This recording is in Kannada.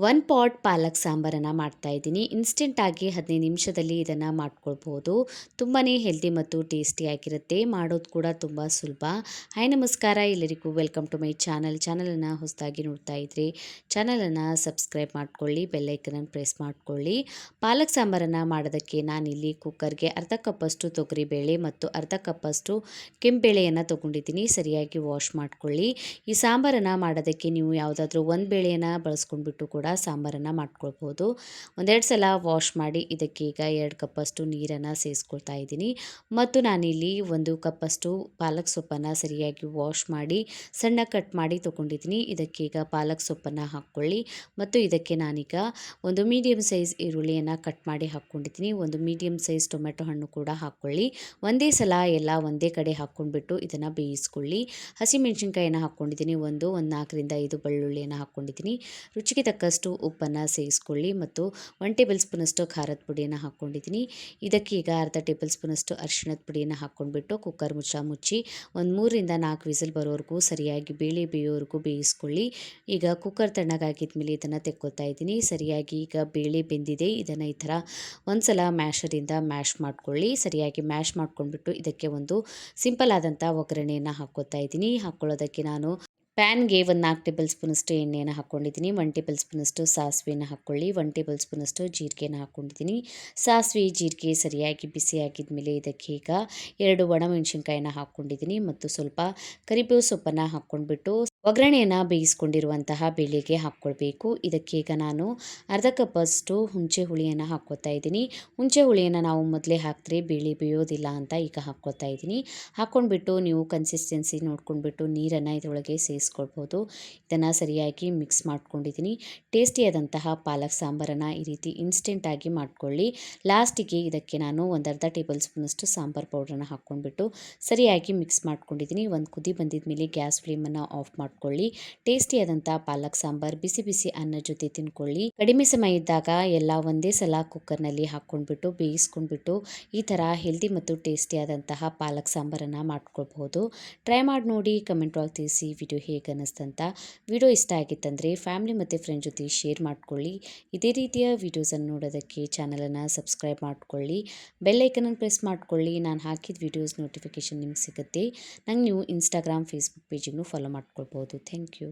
1 ಪಾಟ್ ಪಾಲಕ್ ಸಾಂಬಾರನ್ನು ಮಾಡ್ತಾಯಿದ್ದೀನಿ. ಇನ್ಸ್ಟೆಂಟಾಗಿ 15 ನಿಮಿಷದಲ್ಲಿ ಇದನ್ನು ಮಾಡ್ಕೊಳ್ಬೋದು. ತುಂಬಾ ಹೆಲ್ದಿ ಮತ್ತು ಟೇಸ್ಟಿಯಾಗಿರುತ್ತೆ. ಮಾಡೋದು ಕೂಡ ತುಂಬ ಸುಲಭ. ಹಾಯ್ ನಮಸ್ಕಾರ ಎಲ್ಲರಿಗೂ, ವೆಲ್ಕಮ್ ಟು ಮೈ ಚಾನಲನ್ನು ಹೊಸದಾಗಿ ನೋಡ್ತಾ ಇದ್ರಿ ಚಾನಲನ್ನು ಸಬ್ಸ್ಕ್ರೈಬ್ ಮಾಡ್ಕೊಳ್ಳಿ, ಬೆಲ್ಲೈಕನನ್ನು ಪ್ರೆಸ್ ಮಾಡ್ಕೊಳ್ಳಿ. ಪಾಲಕ್ ಸಾಂಬಾರನ್ನು ಮಾಡೋದಕ್ಕೆ ನಾನಿಲ್ಲಿ ಕುಕ್ಕರ್ಗೆ ಅರ್ಧ ಕಪ್ಪಷ್ಟು ತೊಗರಿಬೇಳೆ ಮತ್ತು ಅರ್ಧ ಕಪ್ಪಷ್ಟು ಕೆಂಪುಬೇಳೆಯನ್ನು ತೊಗೊಂಡಿದ್ದೀನಿ. ಸರಿಯಾಗಿ ವಾಶ್ ಮಾಡ್ಕೊಳ್ಳಿ. ಈ ಸಾಂಬಾರನ್ನು ಮಾಡೋದಕ್ಕೆ ನೀವು ಯಾವುದಾದ್ರೂ ಒಂದು ಬೇಳೆಯನ್ನು ಬಳಸ್ಕೊಂಡ್ಬಿಟ್ಟು ಕೂಡ ಸಾಂಬಾರನ್ನು ಮಾಡ್ಕೊಳ್ಬೋದು. ಒಂದೆರಡು ಸಲ ವಾಶ್ ಮಾಡಿ ಇದಕ್ಕೆ ಈಗ 2 ಕಪ್ಪಷ್ಟು ನೀರನ್ನು ಸೇರಿಸ್ಕೊಳ್ತಾ ಇದ್ದೀನಿ. ಮತ್ತು ನಾನಿಲ್ಲಿ 1 ಕಪ್ಪಷ್ಟು ಪಾಲಕ್ ಸೊಪ್ಪನ್ನು ಸರಿಯಾಗಿ ವಾಶ್ ಮಾಡಿ ಸಣ್ಣ ಕಟ್ ಮಾಡಿ ತೊಗೊಂಡಿದ್ದೀನಿ. ಇದಕ್ಕೆ ಈಗ ಪಾಲಕ್ ಸೊಪ್ಪನ್ನು ಹಾಕ್ಕೊಳ್ಳಿ. ಮತ್ತು ಇದಕ್ಕೆ ನಾನೀಗ ಒಂದು ಮೀಡಿಯಮ್ ಸೈಜ್ ಈರುಳ್ಳಿಯನ್ನು ಕಟ್ ಮಾಡಿ ಹಾಕ್ಕೊಂಡಿದ್ದೀನಿ. ಒಂದು ಮೀಡಿಯಮ್ ಸೈಜ್ ಟೊಮೆಟೊ ಹಣ್ಣು ಕೂಡ ಹಾಕ್ಕೊಳ್ಳಿ. ಒಂದೇ ಸಲ ಎಲ್ಲ ಒಂದೇ ಕಡೆ ಹಾಕ್ಕೊಂಡ್ಬಿಟ್ಟು ಇದನ್ನು ಬೇಯಿಸ್ಕೊಳ್ಳಿ. ಹಸಿಮೆಣಸಿನ್ಕಾಯಿನ ಹಾಕ್ಕೊಂಡಿದ್ದೀನಿ. ಒಂದು 4ರಿಂದ 5 ಬೆಳ್ಳುಳ್ಳಿಯನ್ನು ಹಾಕ್ಕೊಂಡಿದ್ದೀನಿ. ರುಚಿಗೆ ತಕ್ಕಷ್ಟು ಉಪ್ಪನ್ನು ಸೇರಿಸ್ಕೊಳ್ಳಿ ಮತ್ತು 1 ಟೇಬಲ್ ಸ್ಪೂನಷ್ಟು ಖಾರದ ಪುಡಿಯನ್ನು ಹಾಕ್ಕೊಂಡಿದ್ದೀನಿ. ಇದಕ್ಕೆ ಈಗ ಅರ್ಧ ಟೇಬಲ್ ಸ್ಪೂನಷ್ಟು ಅರಿಶಿಣದ ಪುಡಿಯನ್ನು ಹಾಕ್ಕೊಂಡ್ಬಿಟ್ಟು ಕುಕ್ಕರ್ ಮುಚ್ಚಿ ಒಂದು 3ರಿಂದ 4 ವಿಸಿಲ್ ಬರೋವರೆಗೂ ಸರಿಯಾಗಿ ಬೇಳೆ ಬೇಯೋವರೆಗೂ ಬೇಯಿಸ್ಕೊಳ್ಳಿ. ಈಗ ಕುಕ್ಕರ್ ತಣ್ಣಗಾಗಿದ ಮೇಲೆ ಇದನ್ನು ತೆಕ್ಕೊಳ್ತಾ ಇದ್ದೀನಿ. ಸರಿಯಾಗಿ ಈಗ ಬೇಳೆ ಬೆಂದಿದೆ. ಇದನ್ನು ಈ ಥರ ಒಂದು ಸಲ ಮ್ಯಾಶರಿಂದ ಮ್ಯಾಶ್ ಮಾಡ್ಕೊಳ್ಳಿ. ಸರಿಯಾಗಿ ಮ್ಯಾಶ್ ಮಾಡ್ಕೊಂಡ್ಬಿಟ್ಟು ಇದಕ್ಕೆ ಒಂದು ಸಿಂಪಲ್ ಆದಂಥ ಒಗ್ಗರಣೆಯನ್ನು ಹಾಕ್ಕೊಳ್ತಾ ಇದ್ದೀನಿ. ಹಾಕ್ಕೊಳ್ಳೋದಕ್ಕೆ ನಾನು ಪ್ಯಾನ್ಗೆ ಒಂದು 4 ಟೇಬಲ್ ಸ್ಪೂನಷ್ಟು ಎಣ್ಣೆಯನ್ನು ಹಾಕ್ಕೊಂಡಿದ್ದೀನಿ. 1 ಟೇಬಲ್ ಸ್ಪೂನಷ್ಟು ಸಾಸಿವೆಯನ್ನು ಹಾಕ್ಕೊಳ್ಳಿ. 1 ಟೇಬಲ್ ಸ್ಪೂನಷ್ಟು ಜೀರಿಗೆಯನ್ನು ಹಾಕ್ಕೊಂಡಿದ್ದೀನಿ. ಸಾಸಿವೆ ಜೀರಿಗೆ ಸರಿಯಾಗಿ ಬಿಸಿಯಾಗಿದ ಮೇಲೆ ಇದಕ್ಕೆ ಈಗ 2 ಒಣಮೆಣಸಿನ್ಕಾಯಿನ ಹಾಕ್ಕೊಂಡಿದ್ದೀನಿ ಮತ್ತು ಸ್ವಲ್ಪ ಕರಿಬೇವು ಸೊಪ್ಪನ್ನು ಹಾಕ್ಕೊಂಡ್ಬಿಟ್ಟು ಒಗ್ಗರಣೆಯನ್ನು ಬೇಯಿಸ್ಕೊಂಡಿರುವಂತಹ ಬೇಳೆಗೆ ಹಾಕ್ಕೊಳ್ಬೇಕು. ಇದಕ್ಕೆ ಈಗ ನಾನು ಅರ್ಧ ಕಪ್ಪಷ್ಟು ಹುಣಸೆ ಹುಳಿಯನ್ನು ಹಾಕ್ಕೊಳ್ತಾ ಇದ್ದೀನಿ. ಹುಣಸೆ ಹುಳಿಯನ್ನು ನಾವು ಮೊದಲೇ ಹಾಕಿದ್ರೆ ಬೇಳೆ ಬೇಯೋದಿಲ್ಲ ಅಂತ ಈಗ ಹಾಕ್ಕೊಳ್ತಾ ಇದ್ದೀನಿ. ಹಾಕ್ಕೊಂಡ್ಬಿಟ್ಟು ನೀವು ಕನ್ಸಿಸ್ಟೆನ್ಸಿ ನೋಡ್ಕೊಂಡ್ಬಿಟ್ಟು ನೀರನ್ನು ಇದರೊಳಗೆ ಸೇರಿಸ್ಕೊಳ್ಬೋದು. ಇದನ್ನು ಸರಿಯಾಗಿ ಮಿಕ್ಸ್ ಮಾಡ್ಕೊಂಡಿದ್ದೀನಿ. ಟೇಸ್ಟಿಯಾದಂತಹ ಪಾಲಕ್ ಸಾಂಬಾರನ್ನು ಈ ರೀತಿ ಇನ್ಸ್ಟೆಂಟಾಗಿ ಮಾಡ್ಕೊಳ್ಳಿ. ಲಾಸ್ಟಿಗೆ ಇದಕ್ಕೆ ನಾನು ಒಂದು ಅರ್ಧ ಟೇಬಲ್ ಸ್ಪೂನಷ್ಟು ಸಾಂಬಾರು ಪೌಡ್ರನ್ನು ಹಾಕ್ಕೊಂಡ್ಬಿಟ್ಟು ಸರಿಯಾಗಿ ಮಿಕ್ಸ್ ಮಾಡ್ಕೊಂಡಿದ್ದೀನಿ. ಒಂದು ಕುದಿ ಬಂದಿದ ಮೇಲೆ ಗ್ಯಾಸ್ ಫ್ಲೇಮನ್ನು ಆಫ್ ಮಾಡ್ಕೊಳ್ಳಿ. ಟೇಸ್ಟಿಯಾದಂಥ ಪಾಲಕ್ ಸಾಂಬಾರ್ ಬಿಸಿ ಬಿಸಿ ಅನ್ನ ಜೊತೆ ತಿನ್ಕೊಳ್ಳಿ. ಕಡಿಮೆ ಸಮಯ ಇದ್ದಾಗ ಎಲ್ಲ ಒಂದೇ ಸಲ ಕುಕ್ಕರ್ನಲ್ಲಿ ಹಾಕ್ಕೊಂಡ್ಬಿಟ್ಟು ಬೇಯಿಸ್ಕೊಂಡ್ಬಿಟ್ಟು ಈ ಥರ ಹೆಲ್ದಿ ಮತ್ತು ಟೇಸ್ಟಿಯಾದಂತಹ ಪಾಲಕ್ ಸಾಂಬಾರನ್ನು ಮಾಡ್ಕೊಳ್ಬಹುದು. ಟ್ರೈ ಮಾಡಿ ನೋಡಿ, ಕಮೆಂಟ್ ಒಳಗೆ ತಿಳಿಸಿ ವಿಡಿಯೋ ಹೇಗೆ ಅನ್ನಿಸ್ತಂತ. ವಿಡಿಯೋ ಇಷ್ಟ ಆಗಿತ್ತಂದರೆ ಫ್ಯಾಮಿಲಿ ಮತ್ತು ಫ್ರೆಂಡ್ ಜೊತೆ ಶೇರ್ ಮಾಡ್ಕೊಳ್ಳಿ. ಇದೇ ರೀತಿಯ ವಿಡಿಯೋಸನ್ನು ನೋಡೋದಕ್ಕೆ ಚಾನಲನ್ನು ಸಬ್ಸ್ಕ್ರೈಬ್ ಮಾಡ್ಕೊಳ್ಳಿ. ಬೆಲ್ಲೈಕನನ್ನು ಪ್ರೆಸ್ ಮಾಡ್ಕೊಳ್ಳಿ. ನಾನು ಹಾಕಿದ ವಿಡಿಯೋಸ್ ನೋಟಿಫಿಕೇಷನ್ ನಿಮ್ಗೆ ಸಿಗುತ್ತೆ. ನಂಗೆ ನೀವು ಇನ್ಸ್ಟಾಗ್ರಾಮ್, ಫೇಸ್ಬುಕ್ ಪೇಜಿಗೂ ಫಾಲೋ ಮಾಡ್ಕೊಳ್ಬೋದು. Thank you.